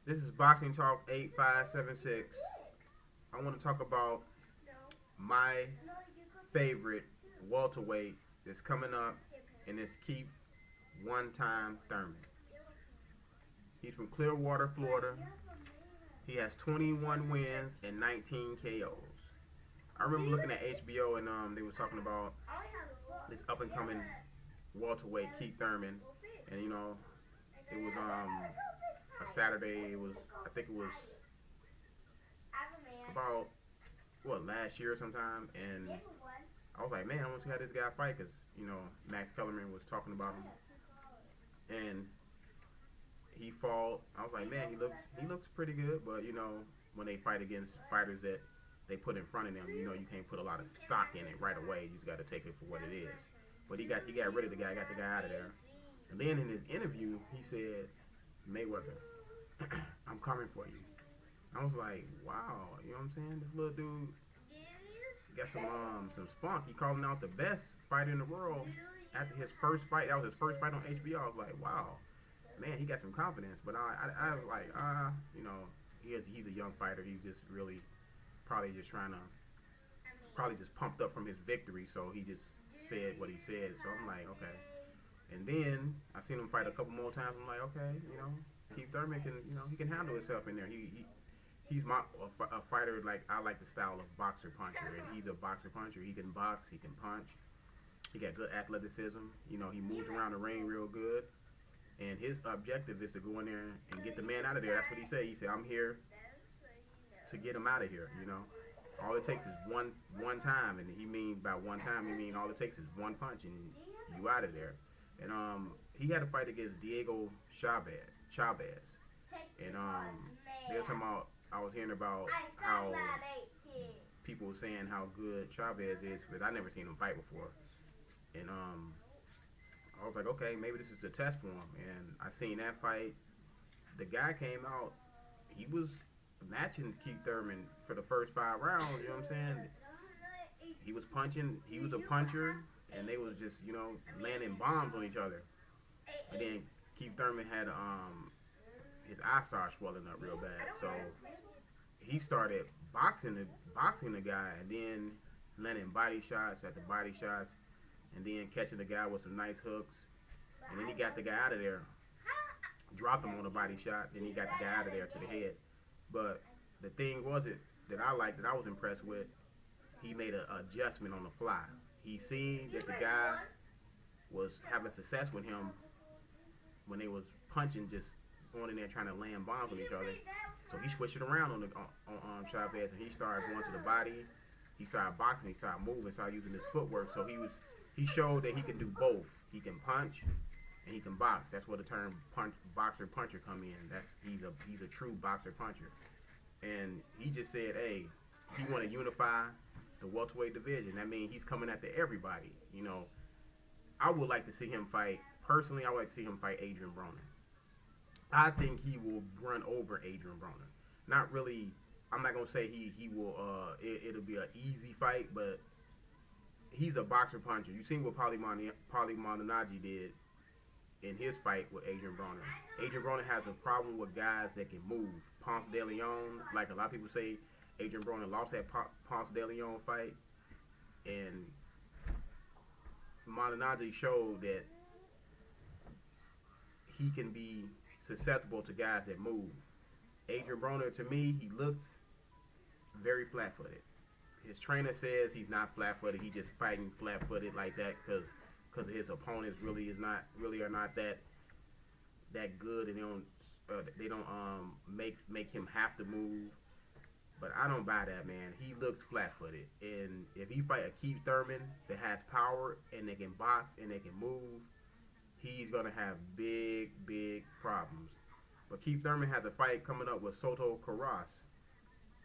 This is Boxing Talk 8576. I want to talk about my favorite welterweight that's coming up, and it's Keith One Time Thurman. He's from Clearwater, Florida. He has 21 wins and 19 KOs. I remember looking at HBO and they were talking about this up and coming welterweight Keith Thurman, and it was a Saturday. It was I think it was about last year sometime, and I was like, man, I want to see how this guy fight because Max Kellerman was talking about him, and he fought. I was like, man, he looks pretty good, but when they fight against fighters that they put in front of them, you can't put a lot of stock in it right away. You just got to take it for what it is. But he got rid of the guy, got the guy out of there. And then in his interview, he said, Mayweather, I'm coming for you. I was like, wow, you know what I'm saying? This little dude got some spunk. He calling out the best fighter in the world after his first fight. That was his first fight on HBO. I was like, wow, man, he got some confidence. But I was like, he's a young fighter. He's just really probably just probably just pumped up from his victory. So he just said what he said. So I'm like, okay. And then I seen him fight a couple more times. I'm like, okay, Keith Thurman can, he can handle himself in there. He's a fighter like I like the style of boxer puncher, and he's a boxer puncher. He can box, he can punch, he got good athleticism. He moves around the ring real good, and his objective is to go in there and get the man out of there. That's what he said. He said, I'm here to get him out of here. All it takes is one time, and he mean by one time he mean all it takes is one punch and you out of there. And he had a fight against Diego Chavez, and they were talking about. I was hearing about how people were saying how good Chavez is, but I never seen him fight before. And I was like, okay, maybe this is a test for him. And I seen that fight. The guy came out, he was matching Keith Thurman for the first 5 rounds. You know what I'm saying? He was punching. He was a puncher, and they was just landing bombs on each other. And then Keith Thurman had his eye started swelling up real bad. So he started boxing the guy, and then landing body shots after body shots, and then catching the guy with some nice hooks. And then he got the guy out of there, dropped him on a body shot, then he got the guy out of there to the head. But the thing was that I liked, that I was impressed with, he made an adjustment on the fly. He seen that the guy was having success with him when they was punching, just going in there trying to land bombs on each other. So he switched it around on Chavez, and he started going to the body. He started boxing. He started moving. Started using his footwork. So he showed that he can do both. He can punch and he can box. That's where the term boxer puncher come in. He's a true boxer puncher. And he just said, hey, he want to unify the welterweight division. That means he's coming after everybody. I would like to see him fight. Personally, I would like to see him fight Adrian Broner. I think he will run over Adrian Broner. Not really. I'm not gonna say he will. It'll be an easy fight, but he's a boxer puncher. You seen what Paulie Malignaggi did in his fight with Adrian Broner. Adrian Broner has a problem with guys that can move. Ponce de Leon, like a lot of people say, Adrian Broner lost that Ponce de Leon fight, and Malignaggi showed that he can be susceptible to guys that move. Adrian Broner, to me, he looks very flat-footed. His trainer says he's not flat-footed. He's just fighting flat-footed like that because his opponents really are not that good, and they don't make him have to move. But I don't buy that, man. He looks flat-footed, and if he fight a Keith Thurman that has power and they can box and they can move, he's gonna have big problems. But Keith Thurman has a fight coming up with Soto Karass.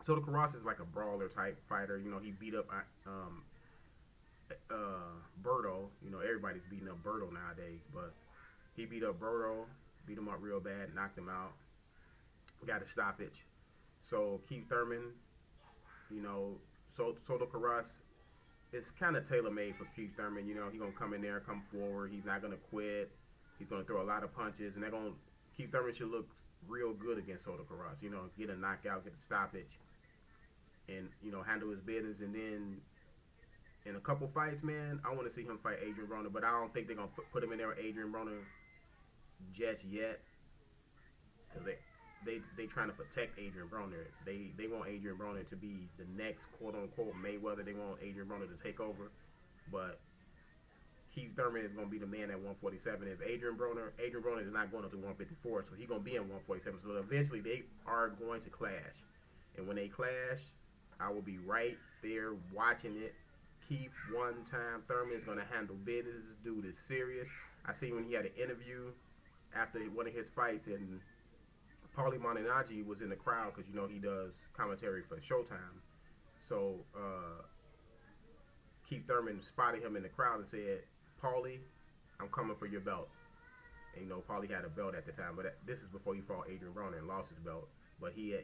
Soto Karass is like a brawler type fighter. He beat up Berto. Everybody's beating up Berto nowadays, but he beat up Berto, beat him up real bad, knocked him out, got a stoppage. So Keith Thurman, Soto Karass, it's kind of tailor-made for Keith Thurman. He's gonna come in there, come forward. He's not gonna quit. He's gonna throw a lot of punches, and Keith Thurman should look real good against Soto Karass. You know, get a knockout, get a stoppage, and you know, handle his business. And then in a couple fights, man, I want to see him fight Adrian Broner, but I don't think they're gonna put him in there with Adrian Broner just yet, because they trying to protect Adrian Broner. They want Adrian Broner to be the next quote unquote Mayweather. They want Adrian Broner to take over, but Keith Thurman is gonna be the man at 147. If Adrian Broner is not going up to 154, so he's gonna be at 147. So eventually they are going to clash, and when they clash, I will be right there watching it. Keith one time Thurman is gonna handle business. This dude is serious. I see when he had an interview after one of his fights, and Paulie Malignaggi was in the crowd because you know he does commentary for Showtime. So Keith Thurman spotted him in the crowd and said, "Paulie, I'm coming for your belt." And you know Paulie had a belt at the time, but this is before he fought Adrian Broner and lost his belt. But he had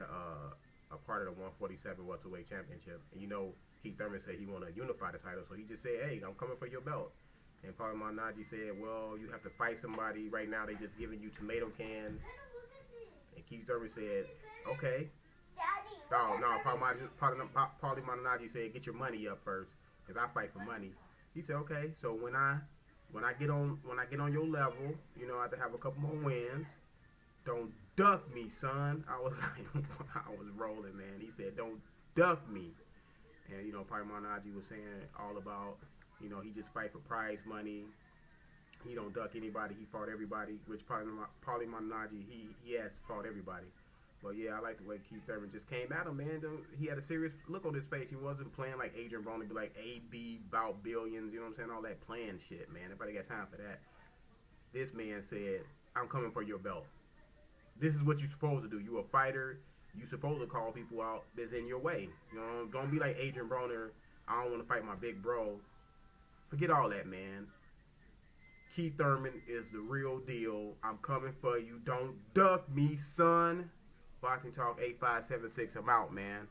a part of the 147 welterweight championship, and you know Keith Thurman said he want to unify the title, so he just said, "Hey, I'm coming for your belt." And Paulie Malignaggi said, "Well, you have to fight somebody right now. They just giving you tomato cans." And Keith Thurman said, "Okay." No, Paulie Malignaggi said, "Get your money up first, cause I fight for money." He said, "Okay." So when I get on your level, you know, I have to have a couple more wins. Don't duck me, son. I was like, I was rolling, man. He said, "Don't duck me." And you know, Paulie Malignaggi was saying all about, you know, he just fight for prize money. He don't duck anybody. He fought everybody, which Paulie Malignaggi, he has fought everybody. But yeah, I like the way Keith Thurman just came at him, man. He had a serious look on his face. He wasn't playing like Adrian Broner, be like AB about billions, you know what I'm saying? All that playing shit, man. Nobody got time for that. This man said, "I'm coming for your belt. This is what you're supposed to do. You a fighter. You supposed to call people out that's in your way. You know, don't be like Adrian Broner. I don't want to fight my big bro." Forget all that, man. Keith Thurman is the real deal. I'm coming for you. Don't duck me, son. Boxing Talk 8576. I'm out, man.